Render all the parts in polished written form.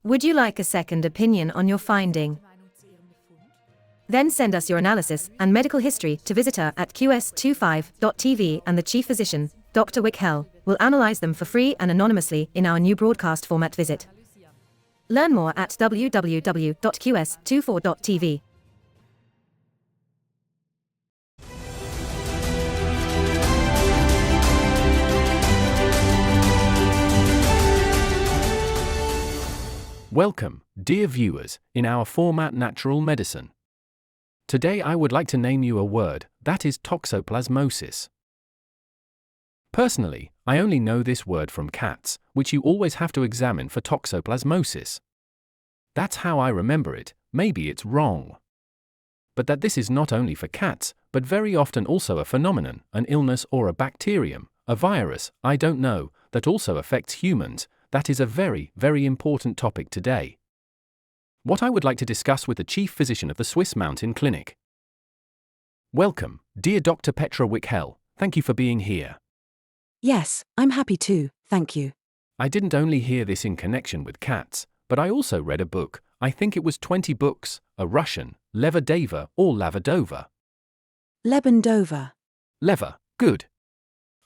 Would you like a second opinion on your finding? Then send us your analysis and medical history to visitor at QS25.tv, and the chief physician, Dr. Wiechel, will analyze them for free and anonymously in our new broadcast format. Visit. Learn more at www.qs24.tv. Welcome, dear viewers, in our format Natural Medicine. Today I would like to name you a word, that is toxoplasmosis. Personally, I only know this word from cats, which you always have to examine for toxoplasmosis. That's how I remember it. Maybe it's wrong. But that this is not only for cats, but very often also a phenomenon, an illness or a bacterium, a virus, I don't know, that also affects humans. That is a very, very important topic today. What I would like to discuss with the chief physician of the Swiss Mountain Clinic. Welcome, dear Dr. Petra Wiechel, thank you for being here. Yes, I'm happy too, thank you. I didn't only hear this in connection with cats, but I also read a book, I think it was 20 books, a Russian, Levadeva or Lavadova. Lebendova. Leva, good.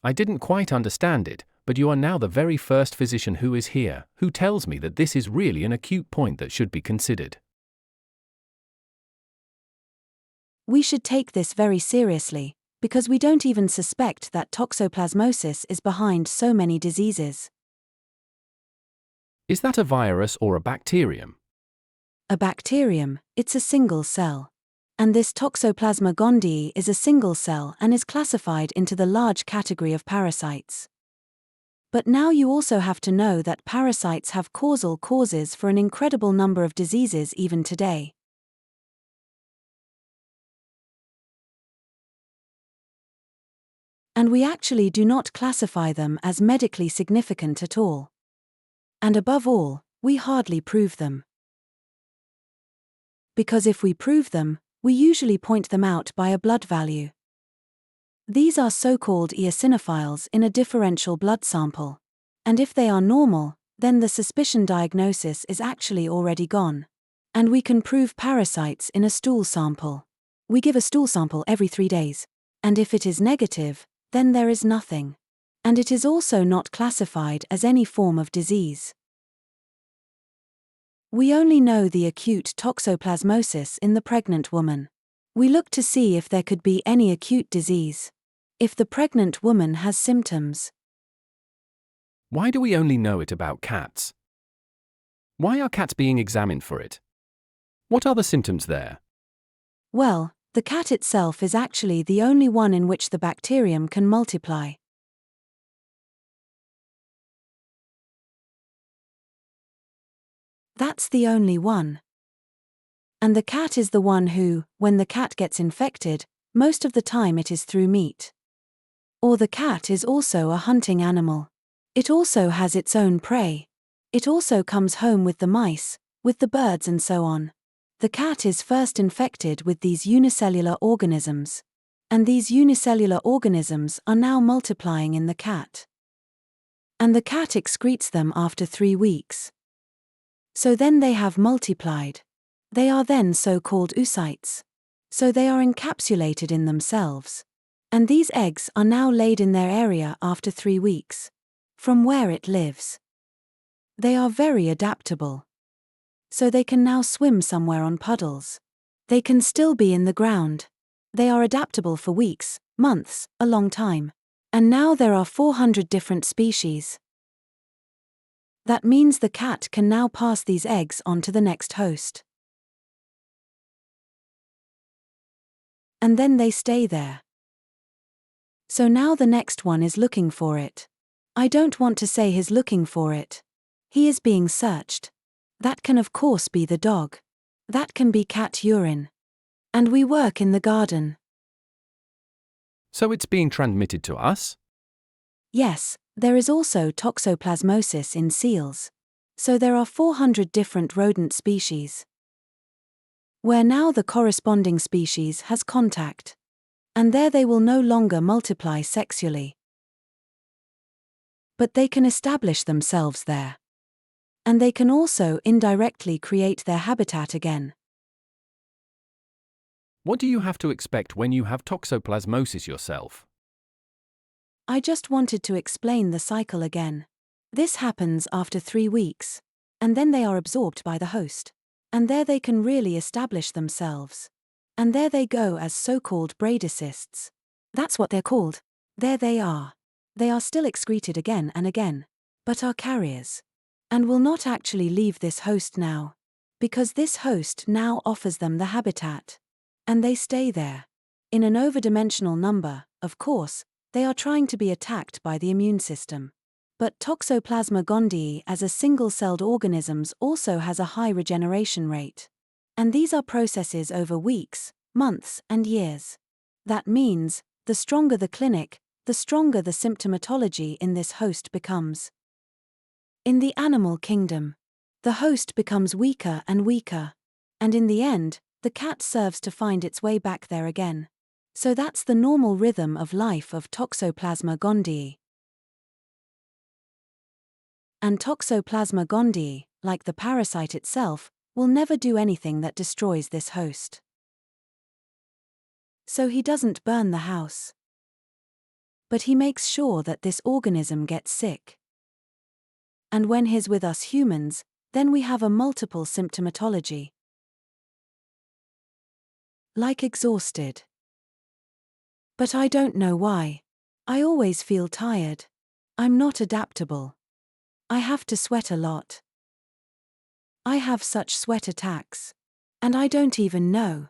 I didn't quite understand it, but you are now the very first physician who is here, who tells me that this is really an acute point that should be considered. We should take this very seriously, because we don't even suspect that toxoplasmosis is behind so many diseases. Is that a virus or a bacterium? A bacterium, it's a single cell. And this Toxoplasma gondii is a single cell and is classified into the large category of parasites. But now you also have to know that parasites have causal causes for an incredible number of diseases even today. And we actually do not classify them as medically significant at all. And above all, we hardly prove them. Because if we prove them, we usually point them out by a blood value. These are so-called eosinophiles in a differential blood sample. And if they are normal, then the suspicion diagnosis is actually already gone. And we can prove parasites in a stool sample. We give a stool sample every 3 days. And if it is negative, then there is nothing. And it is also not classified as any form of disease. We only know the acute toxoplasmosis in the pregnant woman. We look to see if there could be any acute disease. If the pregnant woman has symptoms. Why do we only know it about cats? Why are cats being examined for it? What are the symptoms there? Well, the cat itself is actually the only one in which the bacterium can multiply. That's the only one. And the cat is the one who, when the cat gets infected, most of the time it is through meat. Or the cat is also a hunting animal. It also has its own prey. It also comes home with the mice, with the birds and so on. The cat is first infected with these unicellular organisms. And these unicellular organisms are now multiplying in the cat. And the cat excretes them after 3 weeks. So then they have multiplied. They are then so-called oocytes. So they are encapsulated in themselves. And these eggs are now laid in their area after 3 weeks. From where it lives. They are very adaptable. So they can now swim somewhere on puddles. They can still be in the ground. They are adaptable for weeks, months, a long time. And now there are 400 different species. That means the cat can now pass these eggs on to the next host. And then they stay there. So now the next one is looking for it. I don't want to say he's looking for it. He is being searched. That can of course be the dog. That can be cat urine. And we work in the garden. So it's being transmitted to us? Yes, there is also toxoplasmosis in seals. So there are 400 different rodent species. Where now the corresponding species has contact. And there they will no longer multiply sexually. But they can establish themselves there. And they can also indirectly create their habitat again. What do you have to expect when you have toxoplasmosis yourself? I just wanted to explain the cycle again. This happens after 3 weeks, and then they are absorbed by the host. And there they can really establish themselves. And there they go as so-called bradycysts. That's what they're called. There they are. They are still excreted again and again, but are carriers. And will not actually leave this host now. Because this host now offers them the habitat. And they stay there. In an overdimensional number, of course, they are trying to be attacked by the immune system. But Toxoplasma gondii as a single-celled organisms also has a high regeneration rate. And these are processes over weeks, months, and years. That means, the stronger the clinic, the stronger the symptomatology in this host becomes. In the animal kingdom, the host becomes weaker and weaker. And in the end, the cat serves to find its way back there again. So that's the normal rhythm of life of Toxoplasma gondii. And Toxoplasma gondii, like the parasite itself, will never do anything that destroys this host. So he doesn't burn the house. But he makes sure that this organism gets sick. And when he's with us humans, then we have a multiple symptomatology. Like exhausted. But I don't know why. I always feel tired. I'm not adaptable. I have to sweat a lot. I have such sweat attacks. And I don't even know.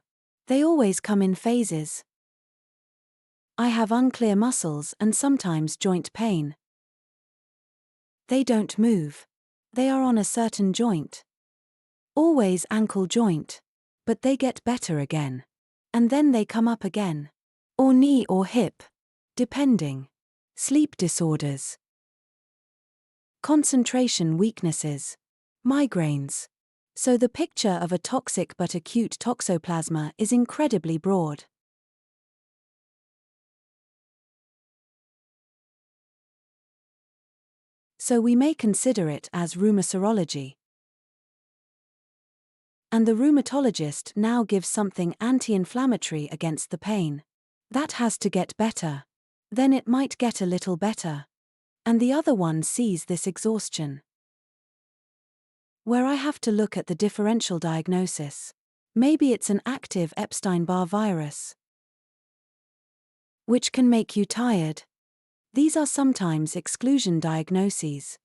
They always come in phases. I have unclear muscles and sometimes joint pain. They don't move. They are on a certain joint. Always ankle joint. But they get better again. And then they come up again. Or knee or hip. Depending. Sleep disorders. Concentration weaknesses. Migraines. So the picture of a toxic but acute toxoplasma is incredibly broad. So we may consider it as rheumatology. And the rheumatologist now gives something anti-inflammatory against the pain. That has to get better. Then it might get a little better. And the other one sees this exhaustion. Where I have to look at the differential diagnosis. Maybe it's an active Epstein-Barr virus, which can make you tired. These are sometimes exclusion diagnoses.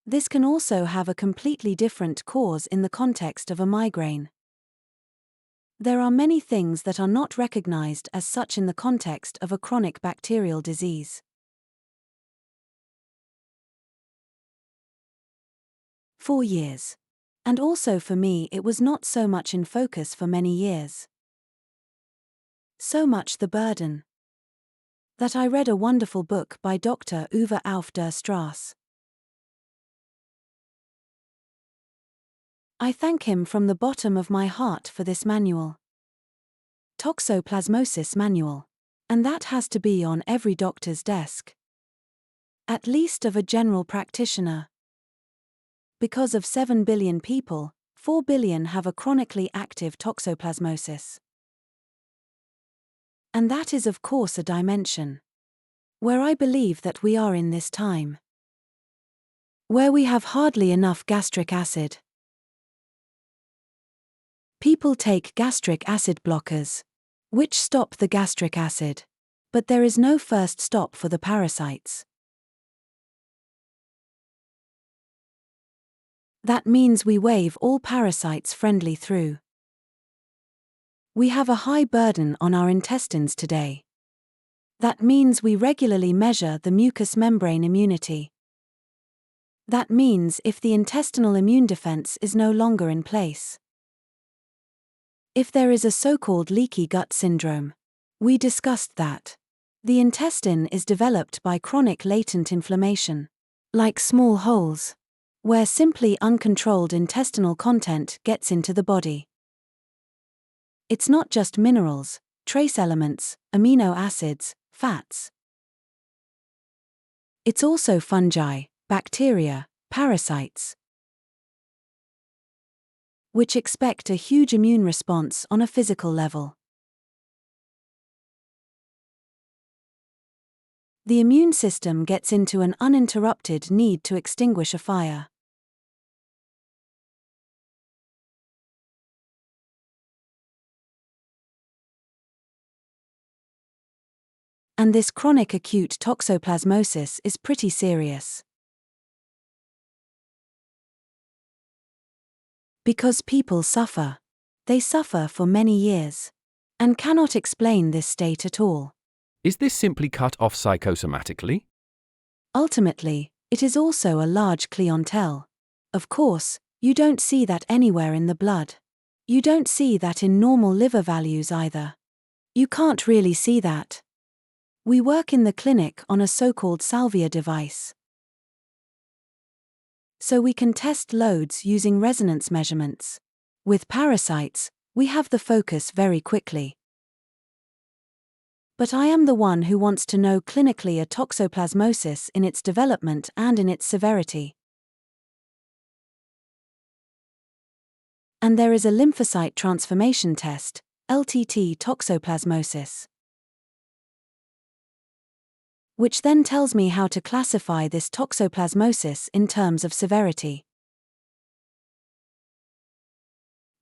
This can also have a completely different cause in the context of a migraine. There are many things that are not recognized as such in the context of a chronic bacterial disease. For years. And also for me it was not so much in focus for many years. So much the burden. That I read a wonderful book by Dr. Uwe auf der Straße. I thank him from the bottom of my heart for this manual. Toxoplasmosis manual. And that has to be on every doctor's desk. At least of a general practitioner. Because of 7 billion people, 4 billion have a chronically active toxoplasmosis. And that is of course a dimension. Where I believe that we are in this time. Where we have hardly enough gastric acid. People take gastric acid blockers, which stop the gastric acid. But there is no first stop for the parasites. That means we wave all parasites friendly through. We have a high burden on our intestines today. That means we regularly measure the mucous membrane immunity. That means if the intestinal immune defense is no longer in place. If there is a so-called leaky gut syndrome. We discussed that. The intestine is developed by chronic latent inflammation. Like small holes. Where simply uncontrolled intestinal content gets into the body. It's not just minerals, trace elements, amino acids, fats. It's also fungi, bacteria, parasites. which expect a huge immune response on a physical level. The immune system gets into an uninterrupted need to extinguish a fire. And this chronic acute toxoplasmosis is pretty serious. Because people suffer. They suffer for many years. And cannot explain this state at all. Is this simply cut off psychosomatically? Ultimately, it is also a large clientele. Of course, you don't see that anywhere in the blood. You don't see that in normal liver values either. You can't really see that. We work in the clinic on a so-called salvia device. So we can test loads using resonance measurements. With parasites, we have the focus very quickly. But I am the one who wants to know clinically a toxoplasmosis in its development and in its severity. And there is a lymphocyte transformation test, LTT toxoplasmosis, which then tells me how to classify this toxoplasmosis in terms of severity.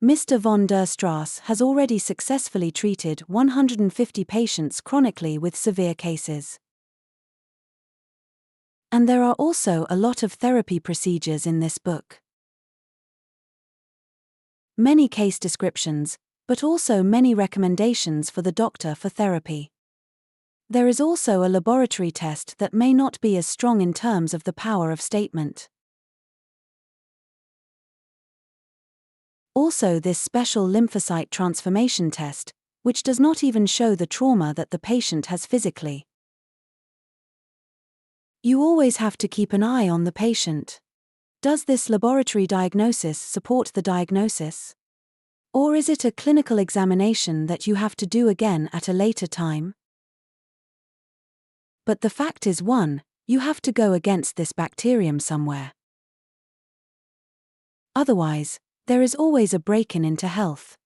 Mr. von der Strasse has already successfully treated 150 patients chronically with severe cases. And there are also a lot of therapy procedures in this book. Many case descriptions, but also many recommendations for the doctor for therapy. There is also a laboratory test that may not be as strong in terms of the power of statement. Also this special lymphocyte transformation test, which does not even show the trauma that the patient has physically. You always have to keep an eye on the patient. Does this laboratory diagnosis support the diagnosis? Or is it a clinical examination that you have to do again at a later time? But the fact is, one, you have to go against this bacterium somewhere. Otherwise, there is always a break-in into health.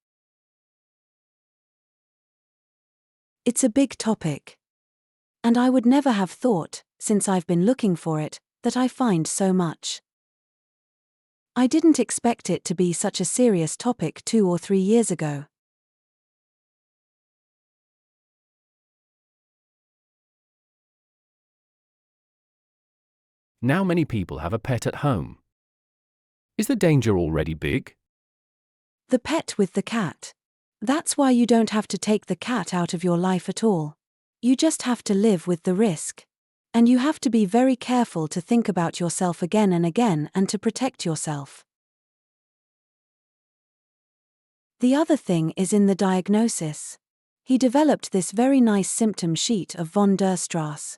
It's a big topic. And I would never have thought, since I've been looking for it, that I find so much. I didn't expect it to be such a serious topic 2 or 3 years ago. Now many people have a pet at home. Is the danger already big? The pet with the cat. That's why you don't have to take the cat out of your life at all. You just have to live with the risk. And you have to be very careful to think about yourself again and again and to protect yourself. The other thing is in the diagnosis. He developed this very nice symptom sheet of von der Strasse.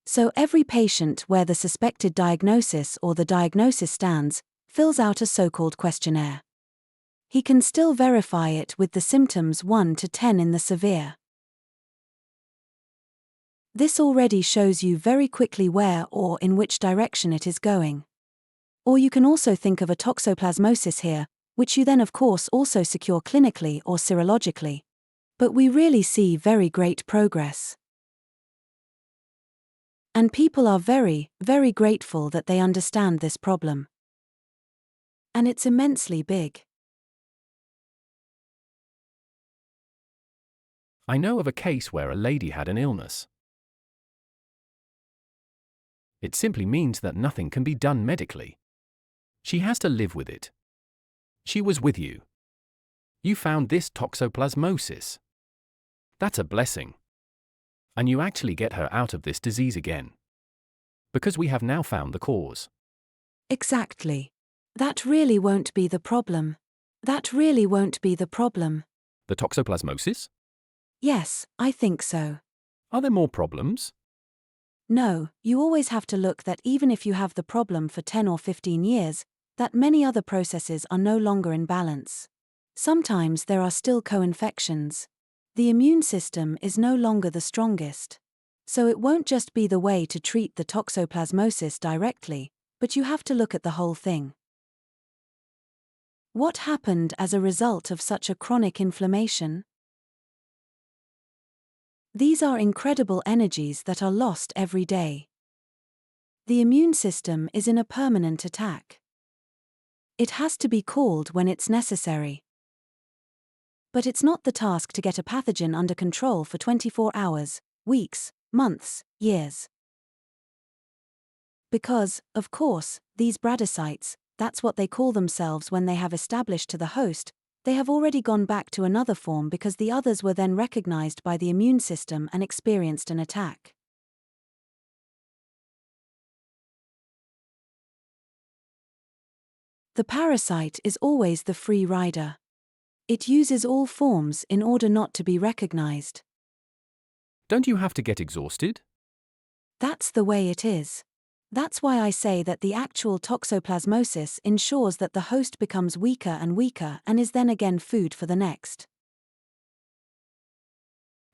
So every patient where the suspected diagnosis or the diagnosis stands, fills out a so-called questionnaire. He can still verify it with the symptoms 1 to 10 in the severe. This already shows you very quickly where or in which direction it is going. Or you can also think of a toxoplasmosis here, which you then of course also secure clinically or serologically. But we really see very great progress. And people are very, very grateful that they understand this problem. And it's immensely big. I know of a case where a lady had an illness. It simply means that nothing can be done medically. She has to live with it. She was with you. You found this toxoplasmosis. That's a blessing. And you actually get her out of this disease again. Because we have now found the cause. Exactly. That really won't be the problem. That really won't be the problem. The toxoplasmosis? Yes, I think so. Are there more problems? No, you always have to look that even if you have the problem for 10 or 15 years, that many other processes are no longer in balance. Sometimes there are still co-infections. The immune system is no longer the strongest. So it won't just be the way to treat the toxoplasmosis directly, but you have to look at the whole thing. What happened as a result of such a chronic inflammation? These are incredible energies that are lost every day. The immune system is in a permanent attack. It has to be called when it's necessary. But it's not the task to get a pathogen under control for 24 hours, weeks, months, years. Because, of course, these bradycytes, that's what they call themselves when they have established to the host, they have already gone back to another form because the others were then recognized by the immune system and experienced an attack. The parasite is always the free rider. It uses all forms in order not to be recognized. Don't you have to get exhausted? That's the way it is. That's why I say that the actual toxoplasmosis ensures that the host becomes weaker and weaker and is then again food for the next.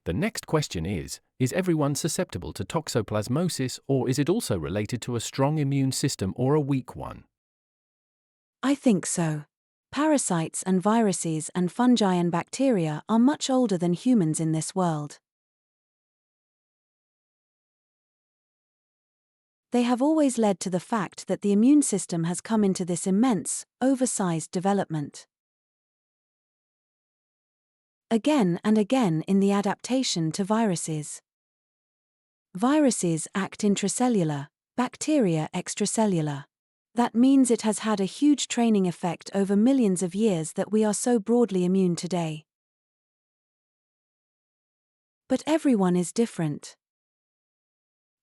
The next question is everyone susceptible to toxoplasmosis, or is it also related to a strong immune system or a weak one? I think so. Parasites and viruses and fungi and bacteria are much older than humans in this world. They have always led to the fact that the immune system has come into this immense, oversized development. Again and again in the adaptation to viruses. Viruses act intracellular, bacteria extracellular. That means it has had a huge training effect over millions of years that we are so broadly immune today. But everyone is different.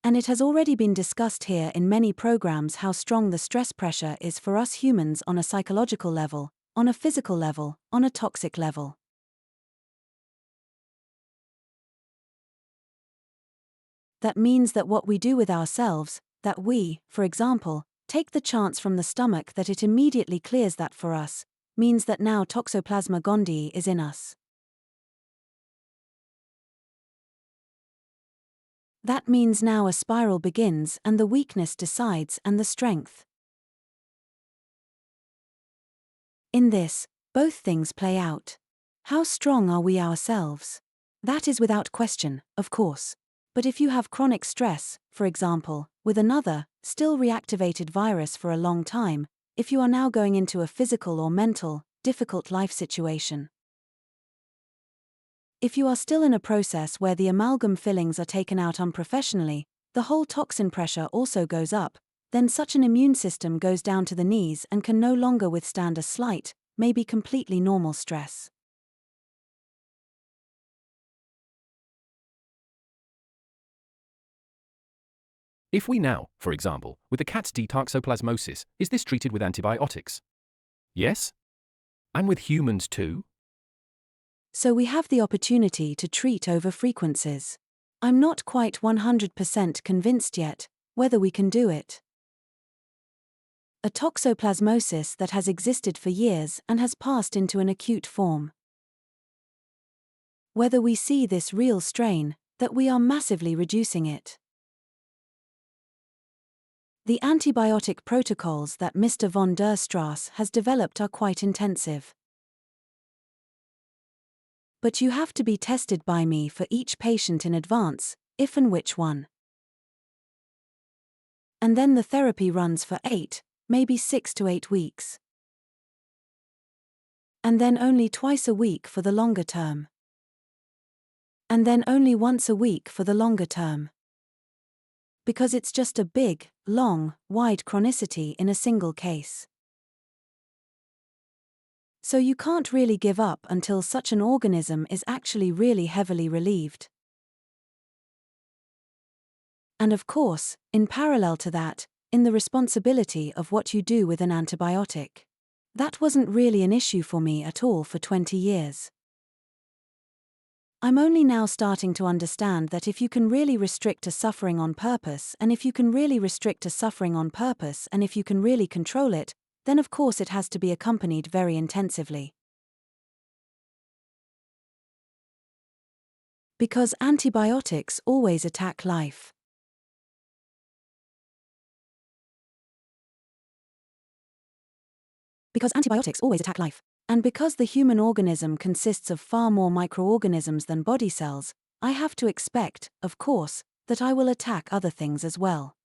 And it has already been discussed here in many programs how strong the stress pressure is for us humans on a psychological level, on a physical level, on a toxic level. That means that what we do with ourselves, that we, for example, take the chance from the stomach that it immediately clears that for us, means that now Toxoplasma gondii is in us. That means now a spiral begins and the weakness decides and the strength. In this, both things play out. How strong are we ourselves? That is without question, of course. But if you have chronic stress, for example, with another, still reactivated virus for a long time, if you are now going into a physical or mental, difficult life situation. If you are still in a process where the amalgam fillings are taken out unprofessionally, the whole toxin pressure also goes up, then such an immune system goes down to the knees and can no longer withstand a slight, maybe completely normal stress. If we now, for example, with the cat's toxoplasmosis, is this treated with antibiotics? Yes? And with humans too? So we have the opportunity to treat over frequencies. I'm not quite 100% convinced yet whether we can do it. A toxoplasmosis that has existed for years and has passed into an acute form. Whether we see this real strain, that we are massively reducing it. The antibiotic protocols that Mr. von der Strass has developed are quite intensive. But you have to be tested by me for each patient in advance, if and which one. And then the therapy runs for 8, maybe 6 to 8 weeks. And then only twice a week for the longer term. And then only once a week for the longer term. Because it's just a big, long, wide chronicity in a single case. So you can't really give up until such an organism is actually really heavily relieved. And of course, in parallel to that, in the responsibility of what you do with an antibiotic. That wasn't really an issue for me at all for 20 years. I'm only now starting to understand that if you can really restrict a suffering on purpose, and if you can really restrict a suffering on purpose, and if you can really control it, then of course it has to be accompanied very intensively. Because antibiotics always attack life. Because antibiotics always attack life. And because the human organism consists of far more microorganisms than body cells, I have to expect, of course, that I will attack other things as well.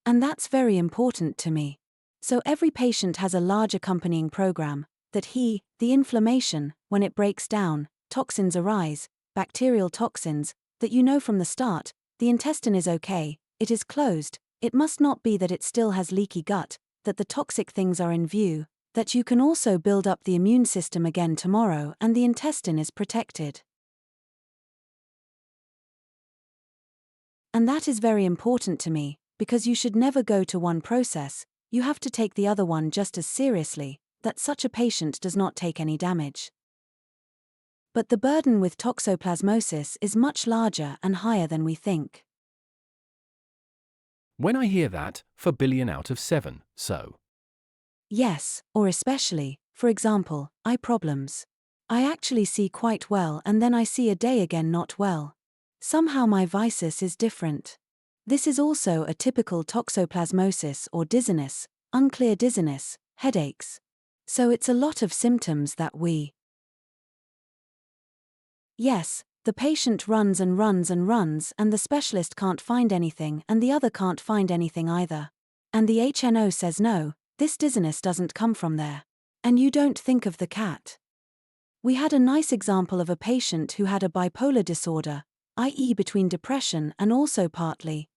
And that's very important to me. So every patient has a large accompanying program, that the inflammation, when it breaks down, toxins arise, bacterial toxins, that you know from the start, the intestine is okay, it is closed, it must not be that it still has leaky gut, that the toxic things are in view, that you can also build up the immune system again tomorrow and the intestine is protected. And that is very important to me, because you should never go to one process, you have to take the other one just as seriously, that such a patient does not take any damage. But the burden with toxoplasmosis is much larger and higher than we think. When I hear that, 4 billion out of 7, so. Yes, or especially, for example, eye problems. I actually see quite well and then I see a day again not well. Somehow my visus is different. This is also a typical toxoplasmosis or dizziness, unclear dizziness, headaches. So it's a lot of symptoms that we. Yes, the patient runs and runs and runs and the specialist can't find anything and the other can't find anything either. And the HNO says no, this dizziness doesn't come from there. And you don't think of the cat. We had a nice example of a patient who had a bipolar disorder, i.e. between depression and also partly.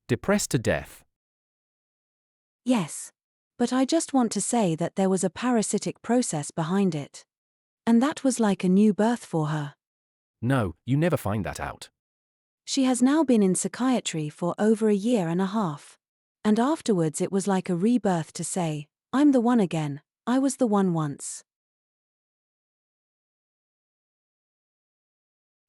Depressed to death. Yes. But I just want to say that there was a parasitic process behind it. And that was like a new birth for her. No, you never find that out. She has now been in psychiatry for over 1.5 years. And afterwards it was like a rebirth to say, I'm the one again, I was the one once.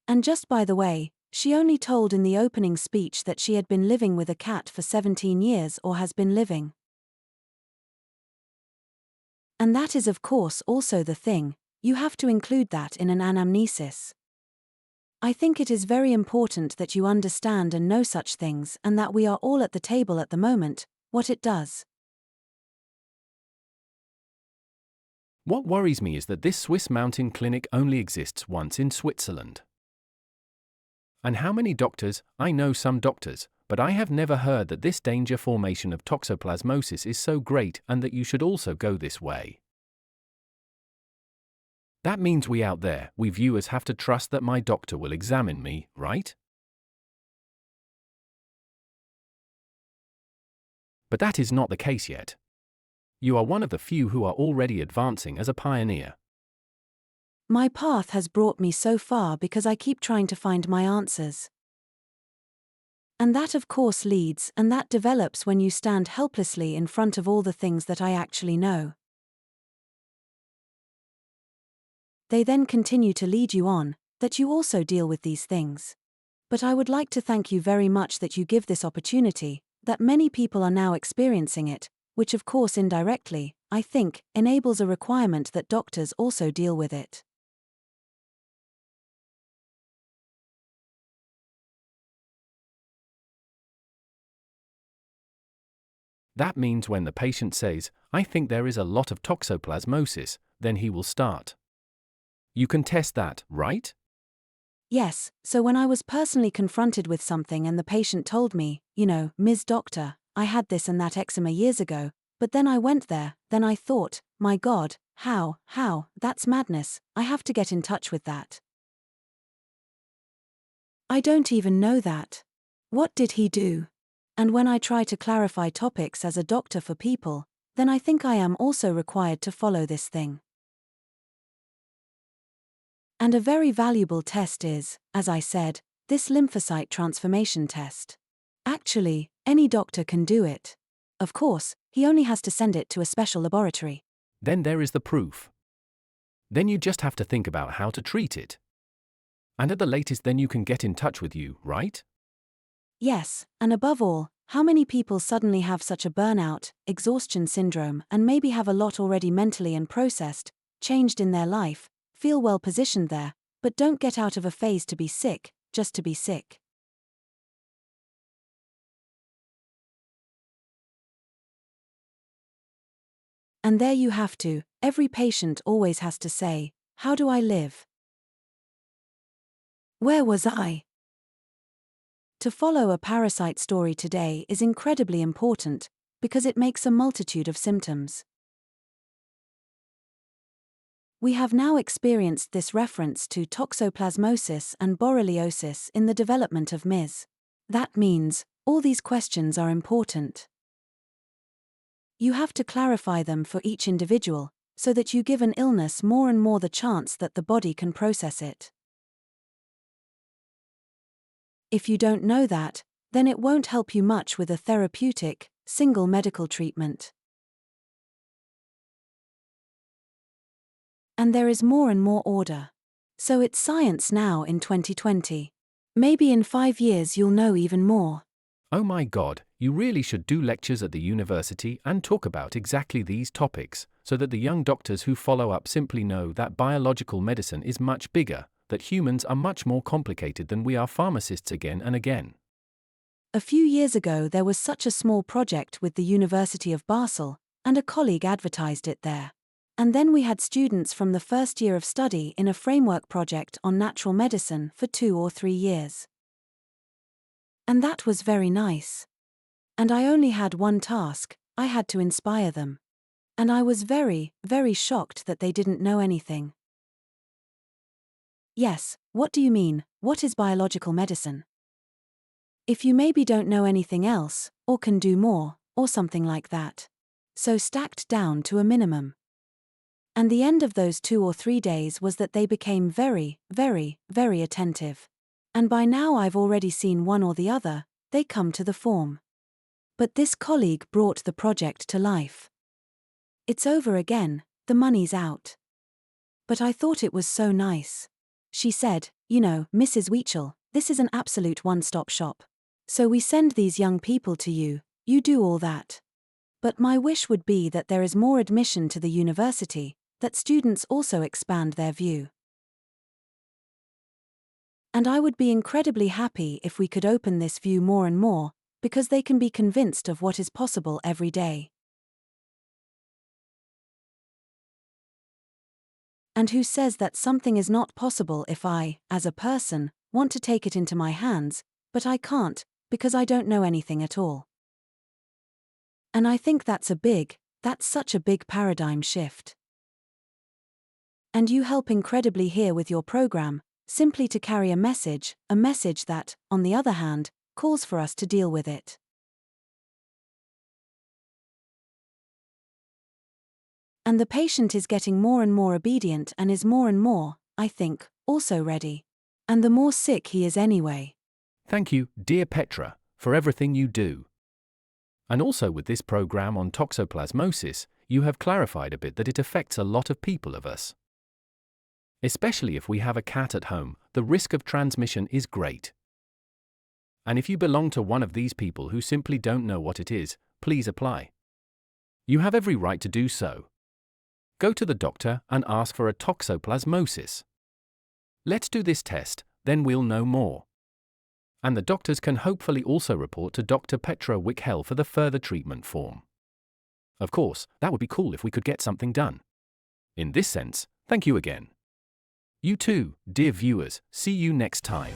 And just by the way, she only told in the opening speech that she had been living with a cat for 17 years or has been living. And that is of course also the thing, you have to include that in an anamnesis. I think it is very important that you understand and know such things and that we are all at the table at the moment, what it does. What worries me is that this Swiss mountain clinic only exists once in Switzerland. And how many doctors? I know some doctors, but I have never heard that this danger formation of toxoplasmosis is so great and that you should also go this way. That means we out there, we viewers have to trust that my doctor will examine me, right? But that is not the case yet. You are one of the few who are already advancing as a pioneer. My path has brought me so far because I keep trying to find my answers. And that of course leads and that develops when you stand helplessly in front of all the things that I actually know. They then continue to lead you on, that you also deal with these things. But I would like to thank you very much that you give this opportunity, that many people are now experiencing it, which of course indirectly, I think, enables a requirement that doctors also deal with it. That means when the patient says, I think there is a lot of toxoplasmosis, then he will start. You can test that, right? Yes, so when I was personally confronted with something and the patient told me, Ms. Doctor, I had this and that eczema years ago, but then I went there, then I thought, my God, how, that's madness, I have to get in touch with that. I don't even know that. What did he do? And when I try to clarify topics as a doctor for people, then I think I am also required to follow this thing. And a very valuable test is, as I said, this lymphocyte transformation test. Actually, any doctor can do it. Of course, he only has to send it to a special laboratory. Then there is the proof. Then you just have to think about how to treat it. And at the latest then you can get in touch with you, right? Yes, and above all, how many people suddenly have such a burnout, exhaustion syndrome and maybe have a lot already mentally and processed, changed in their life, feel well positioned there, but don't get out of a phase to be sick, just to be sick. And there you have to, every patient always has to say, how do I live? Where was I? To follow a parasite story today is incredibly important, because it makes a multitude of symptoms. We have now experienced this reference to toxoplasmosis and borreliosis in the development of MIS. That means, all these questions are important. You have to clarify them for each individual, so that you give an illness more and more the chance that the body can process it. If you don't know that, then it won't help you much with a therapeutic, single medical treatment. And there is more and more order. So it's science now in 2020. Maybe in 5 years you'll know even more. Oh my God, you really should do lectures at the university and talk about exactly these topics, so that the young doctors who follow up simply know that biological medicine is much bigger, that humans are much more complicated than we are pharmacists again and again. A few years ago there was such a small project with the University of Basel, and a colleague advertised it there. And then we had students from the first year of study in a framework project on natural medicine for 2 or 3 years. And that was very nice. And I only had one task, I had to inspire them. And I was very, very shocked that they didn't know anything. Yes, what do you mean, what is biological medicine? If you maybe don't know anything else, or can do more, or something like that. So stacked down to a minimum. And the end of those 2 or 3 days was that they became very, very, very attentive. And by now I've already seen one or the other, they come to the form. But this colleague brought the project to life. It's over again, the money's out. But I thought it was so nice. She said, you know, Mrs. Wiechel, this is an absolute one-stop shop. So we send these young people to you, you do all that. But my wish would be that there is more admission to the university, that students also expand their view. And I would be incredibly happy if we could open this view more and more, because they can be convinced of what is possible every day. And who says that something is not possible if I, as a person, want to take it into my hands, but I can't, because I don't know anything at all. And I think that's such a big paradigm shift. And you help incredibly here with your program, simply to carry a message that, on the other hand, calls for us to deal with it. And the patient is getting more and more obedient and is more and more, I think, also ready. And the more sick he is anyway. Thank you, dear Petra, for everything you do. And also with this program on toxoplasmosis, you have clarified a bit that it affects a lot of people of us. Especially if we have a cat at home, the risk of transmission is great. And if you belong to one of these people who simply don't know what it is, please apply. You have every right to do so. Go to the doctor and ask for a toxoplasmosis. Let's do this test, then we'll know more. And the doctors can hopefully also report to Dr. Petra Wiechel for the further treatment form. Of course, that would be cool if we could get something done. In this sense, thank you again. You too, dear viewers, see you next time.